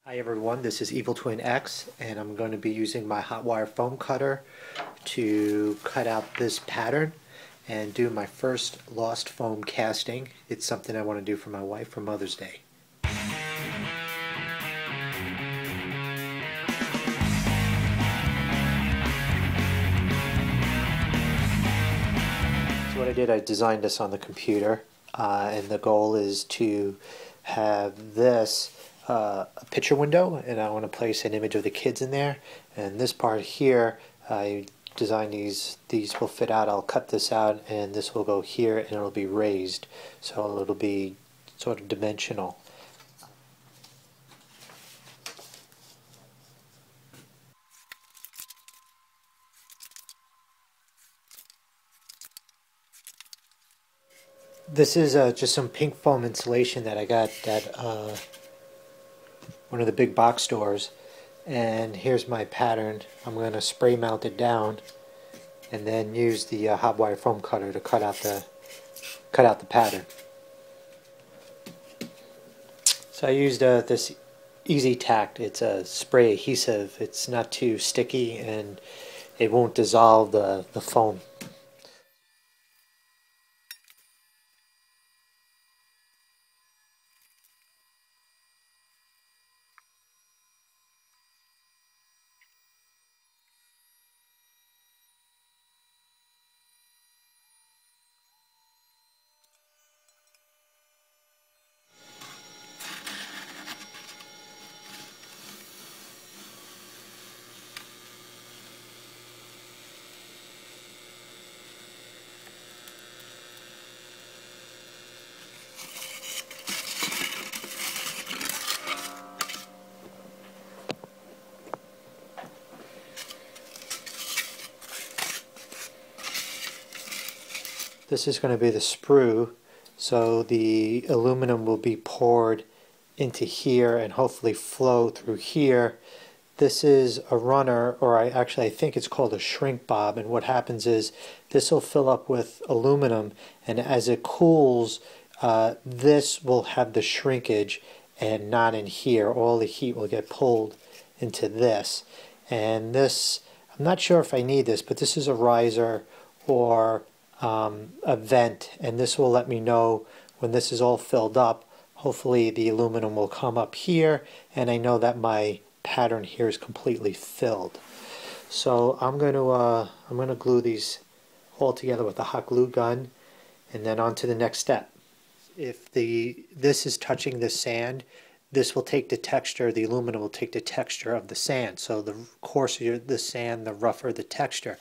Hi everyone, this is Evil Twin X, and I'm going to be using my hot wire foam cutter to cut out this pattern and do my first lost foam casting. It's something I want to do for my wife for Mother's Day. So what I did, I designed this on the computer, and the goal is to have this a picture window, and I want to place an image of the kids in there. And this part here, I designed these will fit out. I'll cut this out, and this will go here, and it'll be raised, so it'll be sort of dimensional. This is just some pink foam insulation that I got at one of the big box stores, and here's my pattern. I'm going to spray mount it down and then use the hot wire foam cutter to cut out the pattern. So I used this Easy Tact. It's a spray adhesive. It's not too sticky and it won't dissolve the foam. This is going to be the sprue, so the aluminum will be poured into here and hopefully flow through here. This is a runner, or I think it's called a shrink bob, and what happens is this will fill up with aluminum, and as it cools, this will have the shrinkage and not in here. All the heat will get pulled into this. And this, I'm not sure if I need this, but this is a riser or a vent, and this will let me know when this is all filled up. Hopefully the aluminum will come up here, and I know that my pattern here is completely filled. So I'm going to glue these all together with a hot glue gun, and then on to the next step. If this is touching the sand, this will take the texture, the aluminum will take the texture of the sand. So the coarser the sand, the rougher the texture.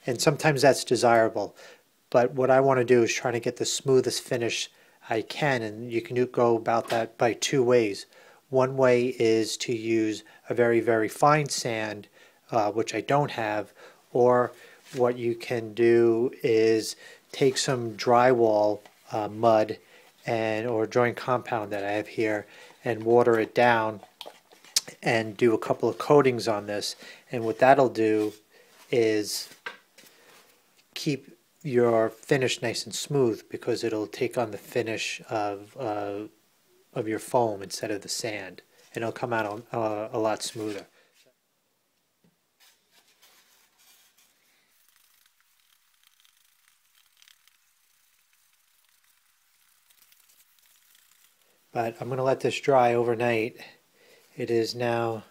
And sometimes that's desirable. But what I want to do is try to get the smoothest finish I can, and you can go about that by two ways. One way is to use a very, very fine sand, which I don't have, or what you can do is take some drywall mud or joint compound that I have here and water it down and do a couple of coatings on this. And what that'll do is keep your finish nice and smooth, because it'll take on the finish of your foam instead of the sand, and it'll come out a lot smoother. But I'm going to let this dry overnight. It is now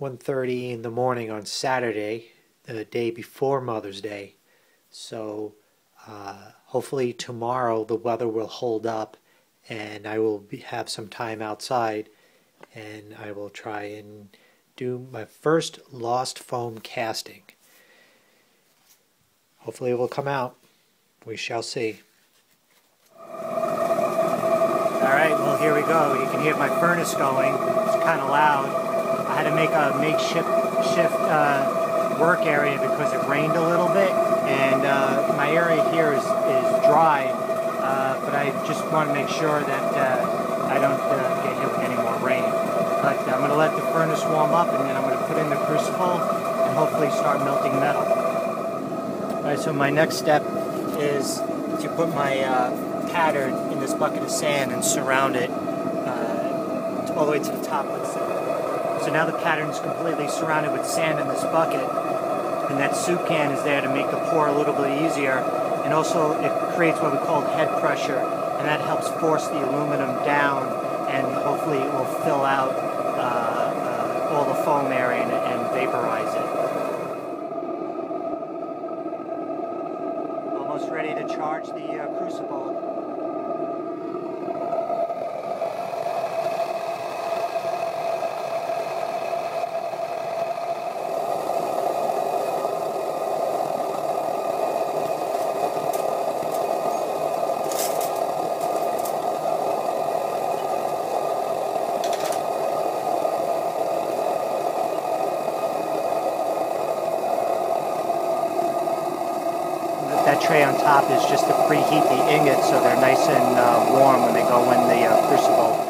1:30 in the morning on Saturday, the day before Mother's Day. So hopefully tomorrow the weather will hold up, and I will have some time outside, and I will try and do my first lost foam casting. Hopefully it will come out. We shall see. Alright, well here we go. You can hear my furnace going. It's kind of loud. I had to make a makeshift work area because it rained a little bit, and my area here is dry, but I just want to make sure that I don't get hit with any more rain. But I'm going to let the furnace warm up, and then I'm going to put in the crucible and hopefully start melting metal. Alright, so my next step is to put my pattern in this bucket of sand and surround it to all the way to the top, let's say. So now the pattern's completely surrounded with sand in this bucket, and that soup can is there to make the pour a little bit easier, and also it creates what we call head pressure, and that helps force the aluminum down, and hopefully it will fill out all the foam area and vaporize it. Almost ready to charge the crucible. That tray on top is just to preheat the ingots so they're nice and warm when they go in the crucible.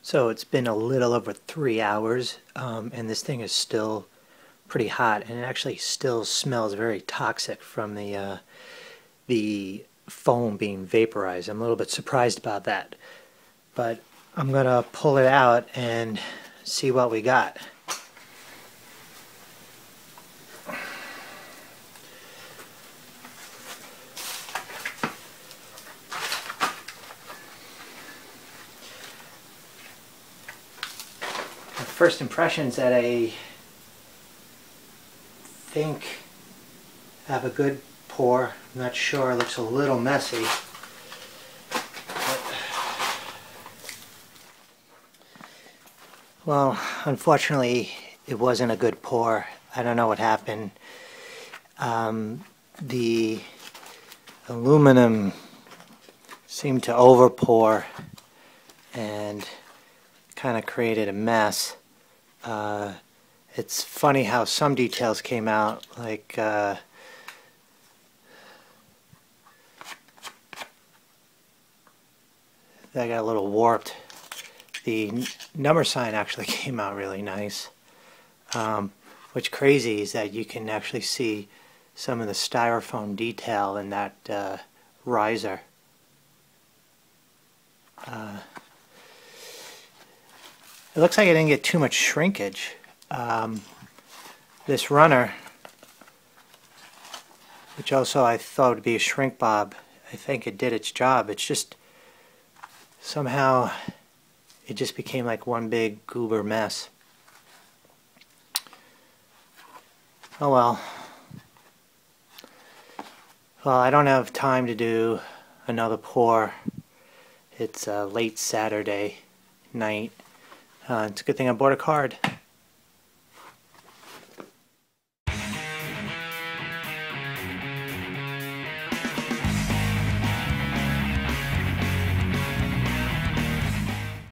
So it's been a little over 3 hours, and this thing is still pretty hot, and it actually still smells very toxic from the foam being vaporized. I'm a little bit surprised about that, but I'm gonna pull it out and see what we got. First impressions that I think have a good pour. I'm not sure, it looks a little messy. Well, unfortunately, it wasn't a good pour. I don't know what happened. The aluminum seemed to over pour and kind of created a mess. It's funny how some details came out, like that got a little warped. The number sign actually came out really nice. What's crazy is that you can actually see some of the styrofoam detail in that riser. It looks like I didn't get too much shrinkage. This runner, which also I thought would be a shrink bob, I think it did its job. It's just somehow it just became like one big goober mess. Oh well. Well, I don't have time to do another pour. It's late Saturday night. It's a good thing I bought a card.